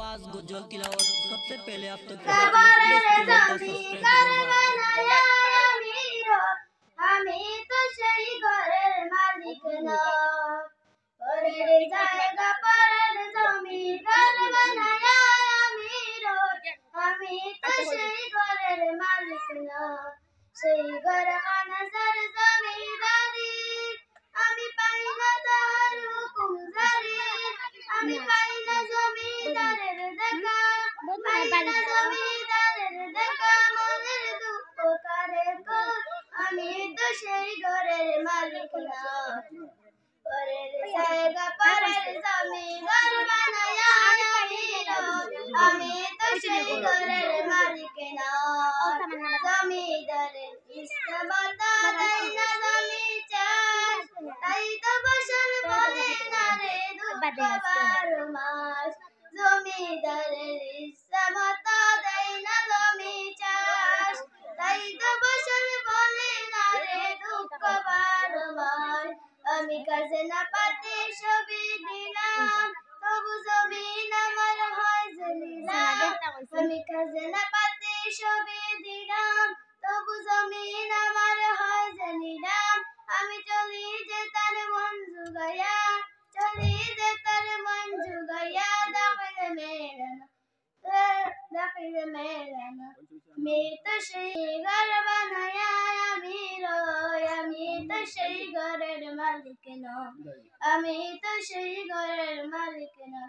आवाज गुज्जल तिलावत सबसे पहले आप तक আমি তো সেই ঘরের মালিক না পরের জায়গা পরের জমি ঘর বানায়া আমি রই আমি তো সেই ঘরের মালিক না সেই ঘর আনাজার জমিদারি আমি পাই না তার হুকুম জারি আমি পাই না জমিদারের দেখা পাই না জমিদারের দেখা মনের দুঃখ কারে কই আমি তো সেই ঘরের মালিক না পরের জায়গা পরের জমি ঘর বানায়া আমি রই আমি তো সেই ঘরের মালিক না জমিদারের ইস্তবাতা দেয় না জমি চাষ তাই তো ফসল বলে না রে দুঃখ বারো মাস জমিদারের ইস্তবাতা দেয় না জমি চাষ তাই তো ফসল বলে না রে দুঃখ বারো মাস আমি কাজে না পাতে ছবি দিলাম তবু জমিন আমার হয় জলিলাম আমি কাজে না পাতে ছবি দিলাম তবু জমিন আমার হয় জলিলাম আমি চলি যে তার মন জুগাইয়া চলি যে তার মন জুগাইয়া দাখিলে মেলানা আমি তো সেই ঘর বানায়া আমি রই আমি তো সেই ঘরের মালিক না আমি তো সেই ঘরের মালিক না।